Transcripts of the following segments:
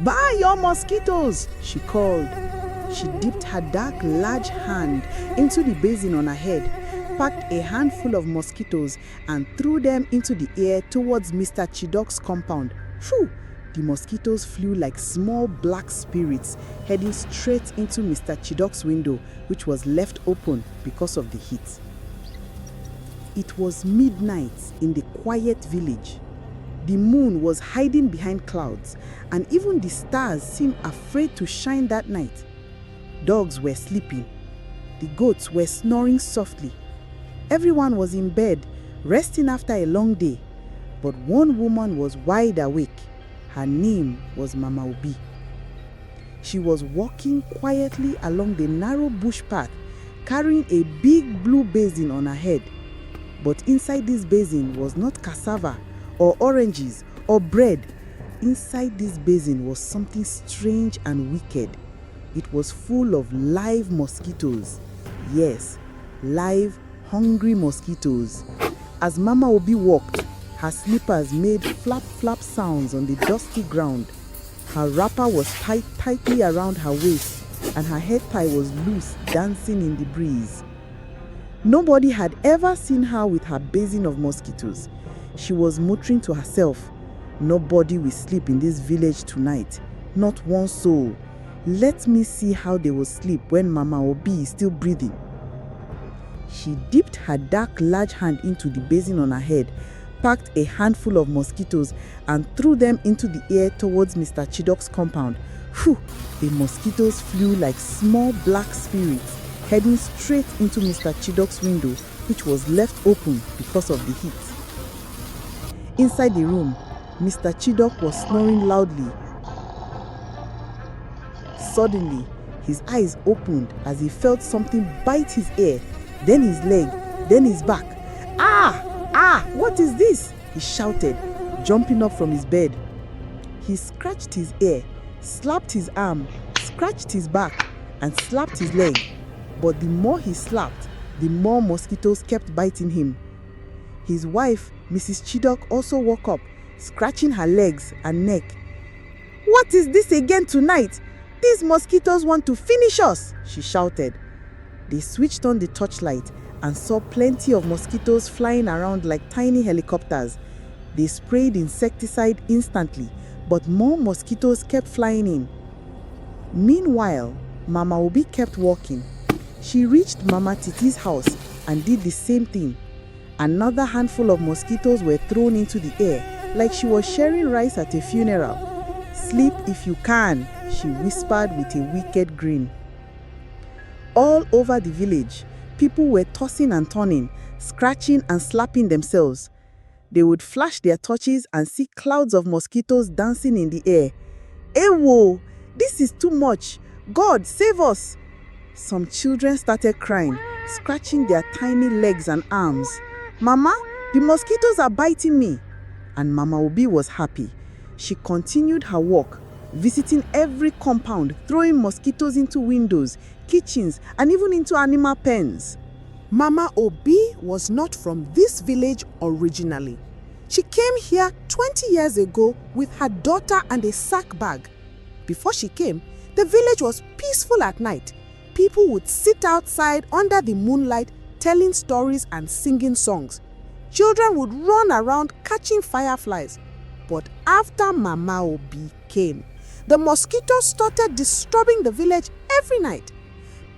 "Buy your mosquitoes," she called. She dipped her dark, large hand into the basin on her head, packed a handful of mosquitoes, and threw them into the air towards Mr. Chidok's compound. Phew! The mosquitoes flew like small black spirits, heading straight into Mr. Chidok's window, which was left open because of the heat. It was midnight in the quiet village. The moon was hiding behind clouds, and even the stars seemed afraid to shine that night. Dogs were sleeping. The goats were snoring softly. Everyone was in bed, resting after a long day. But one woman was wide awake. Her name was Mama Obi. She was walking quietly along the narrow bush path, carrying a big blue basin on her head. But inside this basin was not cassava or oranges or bread. Inside this basin was something strange and wicked. It was full of live mosquitoes. Yes, live, hungry mosquitoes. As Mama Obi walked, her slippers made flap-flap sounds on the dusty ground. Her wrapper was tied tightly around her waist, and her head tie was loose, dancing in the breeze. Nobody had ever seen her with her basin of mosquitoes. She was muttering to herself, "Nobody will sleep in this village tonight. Not one soul. Let me see how they will sleep when Mama Obi is still breathing." She dipped her dark, large hand into the basin on her head, packed a handful of mosquitoes, and threw them into the air towards Mr. Chidok's compound. Phew! The mosquitoes flew like small black spirits, heading straight into Mr. Chidok's window, which was left open because of the heat. Inside the room, Mr. Chidok was snoring loudly. Suddenly, his eyes opened as he felt something bite his ear, then his leg, then his back. "Ah! Ah! What is this?" he shouted, jumping up from his bed. He scratched his ear, slapped his arm, scratched his back, and slapped his leg. But the more he slapped, the more mosquitoes kept biting him. His wife, Mrs. Chidok, also woke up, scratching her legs and neck. "What is this again tonight? These mosquitoes want to finish us," she shouted. They switched on the torchlight and saw plenty of mosquitoes flying around like tiny helicopters. They sprayed insecticide instantly, but more mosquitoes kept flying in. Meanwhile, Mama Obi kept walking. She reached Mama Titi's house and did the same thing. Another handful of mosquitoes were thrown into the air, like she was sharing rice at a funeral. "Sleep if you can," she whispered with a wicked grin. All over the village, people were tossing and turning, scratching and slapping themselves. They would flash their torches and see clouds of mosquitoes dancing in the air. "Ewo! This is too much! God, save us!" Some children started crying, scratching their tiny legs and arms. "Mama, the mosquitoes are biting me!" And Mama Obi was happy. She continued her walk, visiting every compound, throwing mosquitoes into windows, kitchens, and even into animal pens. Mama Obi was not from this village originally. She came here 20 years ago with her daughter and a sack bag. Before she came, the village was peaceful at night. People would sit outside under the moonlight telling stories and singing songs. Children would run around catching fireflies. But after Mama Obi came, the mosquitoes started disturbing the village every night.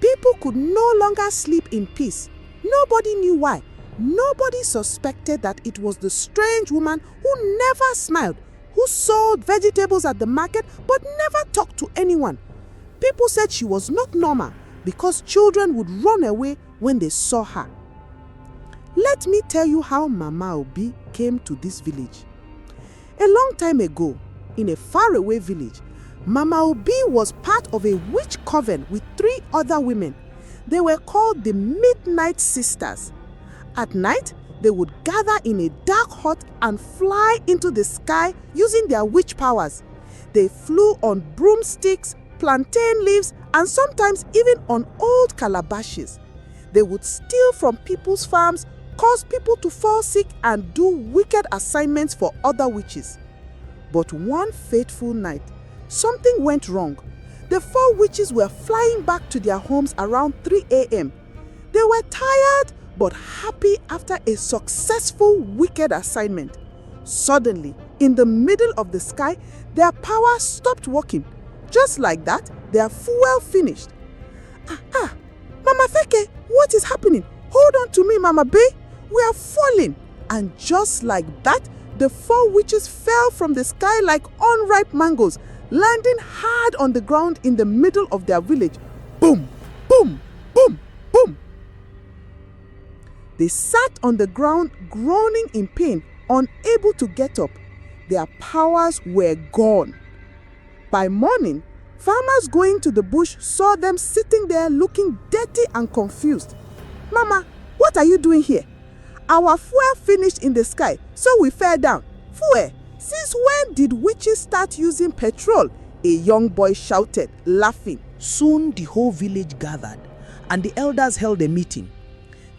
People could no longer sleep in peace. Nobody knew why. Nobody suspected that it was the strange woman who never smiled, who sold vegetables at the market but never talked to anyone. People said she was not normal because children would run away when they saw her. Let me tell you how Mama Obi came to this village. A long time ago, in a faraway village, Mama Obi was part of a witch coven with 3 other women. They were called the Midnight Sisters. At night, they would gather in a dark hut and fly into the sky using their witch powers. They flew on broomsticks, plantain leaves, and sometimes even on old calabashes. They would steal from people's farms, cause people to fall sick, and do wicked assignments for other witches. But one fateful night, something went wrong. The 4 witches were flying back to their homes around 3 a.m. They were tired but happy after a successful wicked assignment. Suddenly, in the middle of the sky, their power stopped working. Just like that, their fuel finished. Mama Feke, what is happening? Hold on to me, Mama Bay. We are falling. And just like that, the 4 witches fell from the sky like unripe mangoes, landing hard on the ground in the middle of their village. Boom, boom, boom, boom. They sat on the ground, groaning in pain, unable to get up. Their powers were gone. By morning, farmers going to the bush saw them sitting there looking dirty and confused. Mama, what are you doing here? Our fuel finished in the sky, so we fell down. Fuel? Since when did witches start using petrol? A young boy shouted, laughing. Soon the whole village gathered, and the elders held a meeting.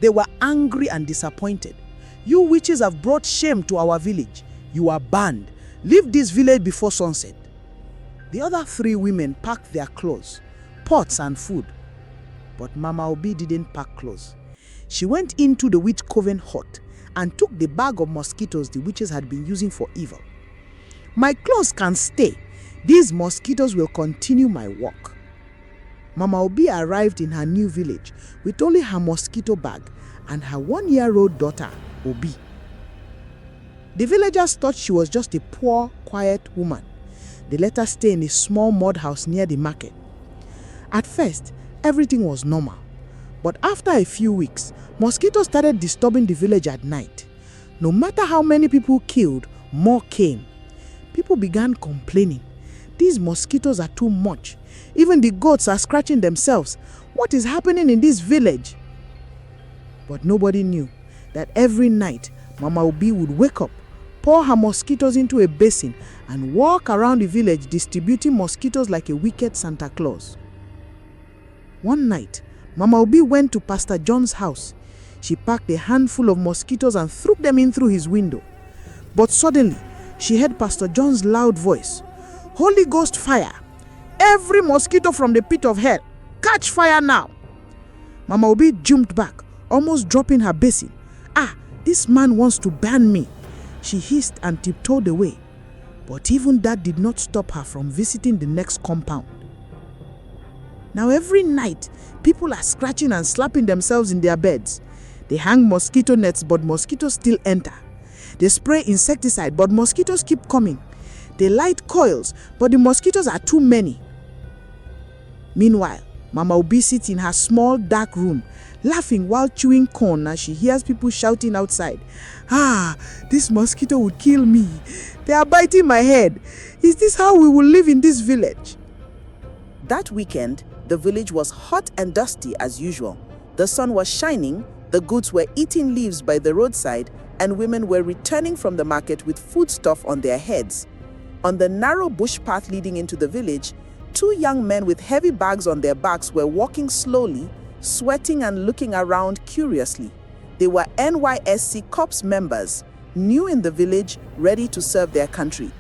They were angry and disappointed. You witches have brought shame to our village. You are banned. Leave this village before sunset. The other 3 women packed their clothes, pots and food. But Mama Obi didn't pack clothes. She went into the witch coven hut and took the bag of mosquitoes the witches had been using for evil. My clothes can stay. These mosquitoes will continue my work. Mama Obi arrived in her new village with only her mosquito bag and her 1-year-old daughter, Obi. The villagers thought she was just a poor, quiet woman. They let her stay in a small mud house near the market. At first, everything was normal. But after a few weeks, mosquitoes started disturbing the village at night. No matter how many people killed, more came. People began complaining. These mosquitoes are too much. Even the goats are scratching themselves. What is happening in this village? But nobody knew that every night, Mama Obi would wake up, pour her mosquitoes into a basin, and walk around the village distributing mosquitoes like a wicked Santa Claus. One night, Mama Obi went to Pastor John's house. She packed a handful of mosquitoes and threw them in through his window. But suddenly, she heard Pastor John's loud voice. Holy Ghost fire! Every mosquito from the pit of hell, catch fire now! Mama Obi jumped back, almost dropping her basin. This man wants to ban me. She hissed and tiptoed away. But even that did not stop her from visiting the next compound. Now every night, people are scratching and slapping themselves in their beds. They hang mosquito nets, but mosquitoes still enter. They spray insecticide, but mosquitoes keep coming. They light coils, but the mosquitoes are too many. Meanwhile, Mama Obi sits in her small dark room, laughing while chewing corn as she hears people shouting outside. This mosquito would kill me. They are biting my head. Is this how we will live in this village? That weekend, the village was hot and dusty as usual. The sun was shining, the goats were eating leaves by the roadside, and women were returning from the market with foodstuff on their heads. On the narrow bush path leading into the village, 2 young men with heavy bags on their backs were walking slowly, sweating and looking around curiously. They were NYSC Corps members, new in the village, ready to serve their country.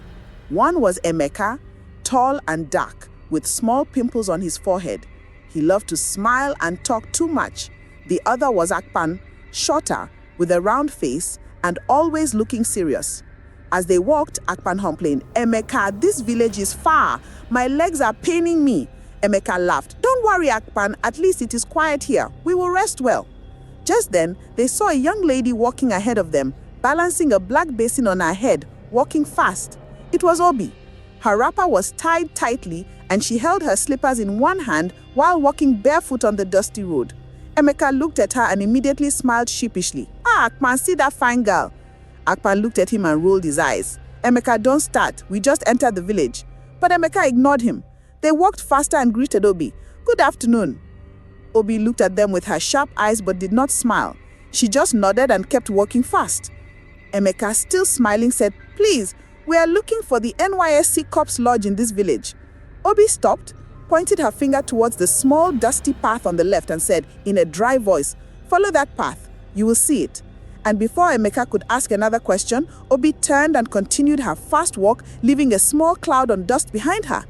One was Emeka, tall and dark, with small pimples on his forehead. He loved to smile and talk too much. The other was Akpan, shorter, with a round face and always looking serious. As they walked, Akpan complained, Emeka, this village is far. My legs are paining me. Emeka laughed. Don't worry, Akpan. At least it is quiet here. We will rest well. Just then, they saw a young lady walking ahead of them, balancing a black basin on her head, walking fast. It was Obi. Her wrapper was tied tightly, and she held her slippers in one hand while walking barefoot on the dusty road. Emeka looked at her and immediately smiled sheepishly. Akpan, see that fine girl. Akpan looked at him and rolled his eyes. Emeka, don't start. We just entered the village. But Emeka ignored him. They walked faster and greeted Obi. Good afternoon. Obi looked at them with her sharp eyes but did not smile. She just nodded and kept walking fast. Emeka, still smiling, said, Please, we are looking for the NYSC Corps Lodge in this village. Obi stopped, pointed her finger towards the small dusty path on the left and said in a dry voice, Follow that path. You will see it. And before Emeka could ask another question, Obi turned and continued her fast walk, leaving a small cloud of dust behind her.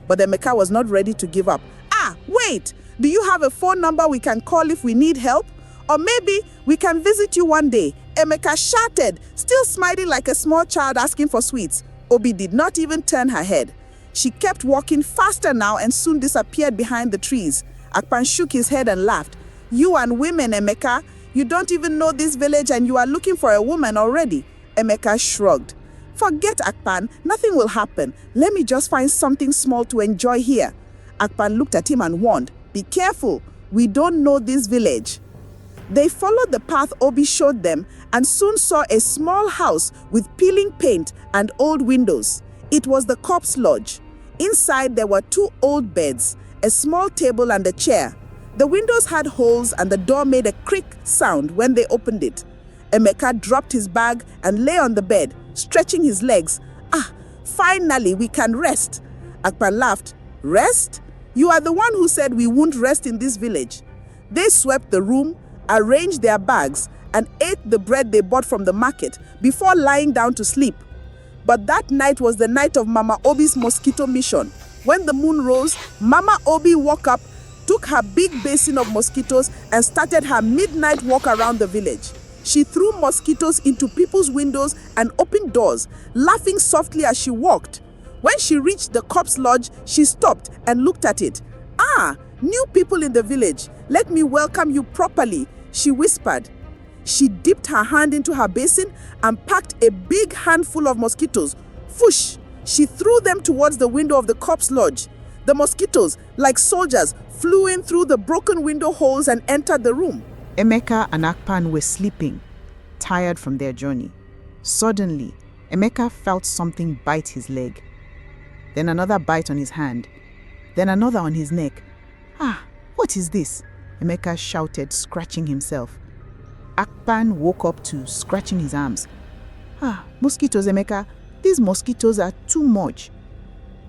But Emeka was not ready to give up. Ah, wait! Do you have a phone number we can call if we need help? Or maybe we can visit you one day. Emeka shouted, still smiling like a small child asking for sweets. Obi did not even turn her head. She kept walking faster now and soon disappeared behind the trees. Akpan shook his head and laughed. You and women, Emeka. You don't even know this village and you are looking for a woman already. Emeka shrugged. Forget Akpan, nothing will happen. Let me just find something small to enjoy here. Akpan looked at him and warned, Be careful, we don't know this village. They followed the path Obi showed them and soon saw a small house with peeling paint and old windows. It was the corpse lodge. Inside there were 2 old beds, a small table and a chair. The windows had holes and the door made a creak sound when they opened it. Emeka dropped his bag and lay on the bed, stretching his legs. Ah, finally we can rest. Akpan laughed. Rest? You are the one who said we won't rest in this village. They swept the room, arranged their bags, and ate the bread they bought from the market before lying down to sleep. But that night was the night of Mama Obi's mosquito mission. When the moon rose, Mama Obi woke up, took her big basin of mosquitoes, and started her midnight walk around the village. She threw mosquitoes into people's windows and opened doors, laughing softly as she walked. When she reached the corpse lodge, she stopped and looked at it. Ah, new people in the village. Let me welcome you properly, she whispered. She dipped her hand into her basin and packed a big handful of mosquitoes. Whoosh! She threw them towards the window of the corpse lodge. The mosquitoes, like soldiers, flew in through the broken window holes and entered the room. Emeka and Akpan were sleeping, tired from their journey. Suddenly, Emeka felt something bite his leg. Then another bite on his hand. Then another on his neck. Ah, what is this? Emeka shouted, scratching himself. Akpan woke up too, scratching his arms. Ah, mosquitoes, Emeka. These mosquitoes are too much.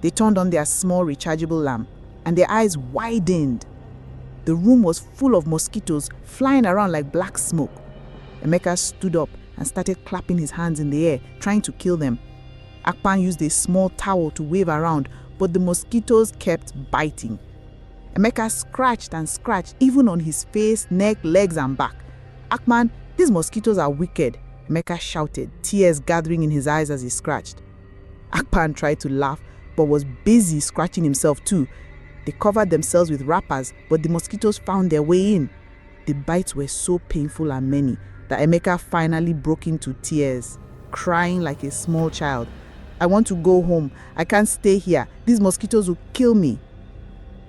They turned on their small rechargeable lamp, and their eyes widened. The room was full of mosquitoes flying around like black smoke. Emeka stood up and started clapping his hands in the air, trying to kill them. Akpan used a small towel to wave around, but the mosquitoes kept biting. Emeka scratched and scratched, even on his face, neck, legs, and back. Akpan, these mosquitoes are wicked, Emeka shouted, tears gathering in his eyes as he scratched. Akpan tried to laugh, but was busy scratching himself too. They covered themselves with wrappers, but the mosquitoes found their way in. The bites were so painful and many that Emeka finally broke into tears, crying like a small child. I want to go home. I can't stay here. These mosquitoes will kill me.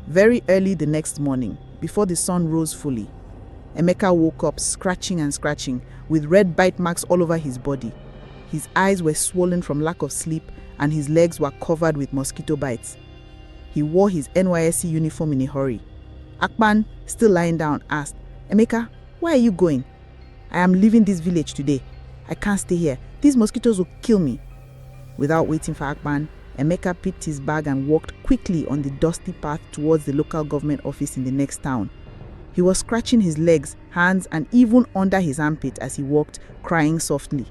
Very early the next morning, before the sun rose fully, Emeka woke up scratching and scratching, with red bite marks all over his body. His eyes were swollen from lack of sleep, and his legs were covered with mosquito bites. He wore his NYSC uniform in a hurry. Akpan, still lying down, asked, Emeka, where are you going? I am leaving this village today. I can't stay here. These mosquitoes will kill me. Without waiting for Akpan, Emeka picked his bag and walked quickly on the dusty path towards the local government office in the next town. He was scratching his legs, hands, and even under his armpit as he walked, crying softly.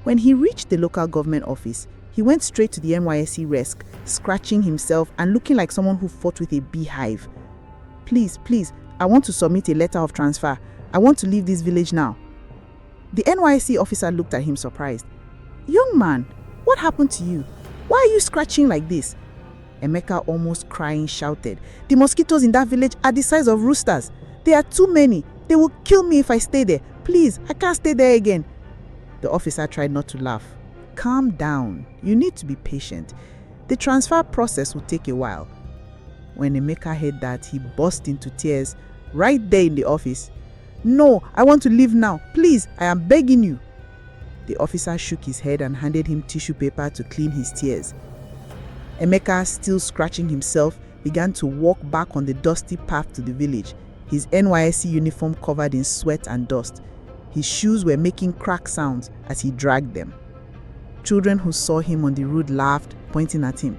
When he reached the local government office, he went straight to the NYSC desk, scratching himself and looking like someone who fought with a beehive. Please, I want to submit a letter of transfer. I want to leave this village now. The NYSC officer looked at him surprised. Young man, what happened to you? Why are you scratching like this? Emeka, almost crying, shouted, The mosquitoes in that village are the size of roosters. There are too many. They will kill me if I stay there. Please, I can't stay there again. The officer tried not to laugh. Calm down. You need to be patient. The transfer process will take a while. When Emeka heard that, he burst into tears right there in the office. No, I want to leave now. Please, I am begging you. The officer shook his head and handed him tissue paper to clean his tears. Emeka, still scratching himself, began to walk back on the dusty path to the village, his NYSC uniform covered in sweat and dust. His shoes were making crack sounds as he dragged them. Children who saw him on the road laughed, pointing at him.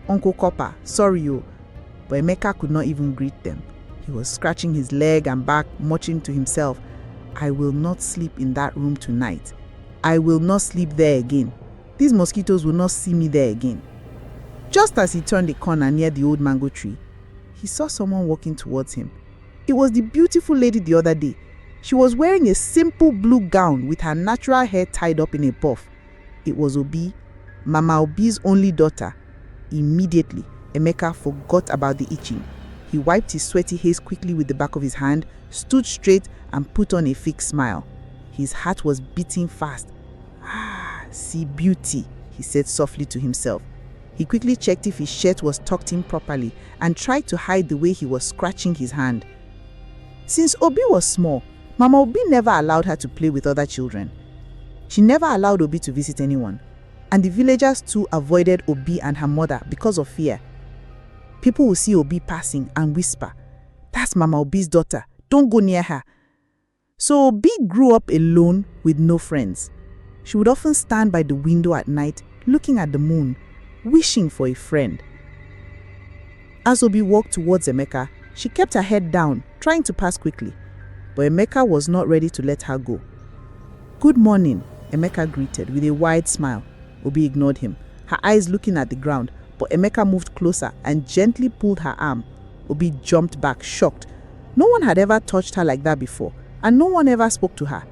Uncle Copper, sorry you. But Emeka could not even greet them. He was scratching his leg and back, muttering to himself, I will not sleep in that room tonight. I will not sleep there again. These mosquitoes will not see me there again. Just as he turned the corner near the old mango tree, he saw someone walking towards him. It was the beautiful lady the other day. She was wearing a simple blue gown with her natural hair tied up in a puff. It was Obi, Mama Obi's only daughter. Immediately, Emeka forgot about the itching. He wiped his sweaty haze quickly with the back of his hand, stood straight, and put on a fixed smile. His heart was beating fast. "Ah, see beauty," he said softly to himself. He quickly checked if his shirt was tucked in properly and tried to hide the way he was scratching his hand. Since Obi was small, Mama Obi never allowed her to play with other children. She never allowed Obi to visit anyone, and the villagers too avoided Obi and her mother because of fear. People would see Obi passing and whisper, "That's Mama Obi's daughter, don't go near her." So Obi grew up alone with no friends. She would often stand by the window at night looking at the moon, wishing for a friend. As Obi walked towards Emeka, she kept her head down, trying to pass quickly. But Emeka was not ready to let her go. "Good morning," Emeka greeted with a wide smile. Obi ignored him, her eyes looking at the ground, but Emeka moved closer and gently pulled her arm. Obi jumped back, shocked. No one had ever touched her like that before, and no one ever spoke to her.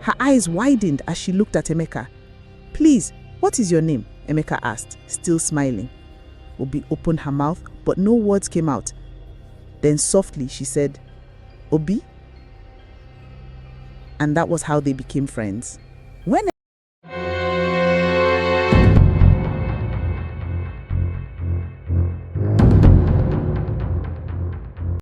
Her eyes widened as she looked at Emeka. "Please, what is your name?" Emeka asked, still smiling. Obi opened her mouth, but no words came out. Then softly she said, "Obi?" And that was how they became friends.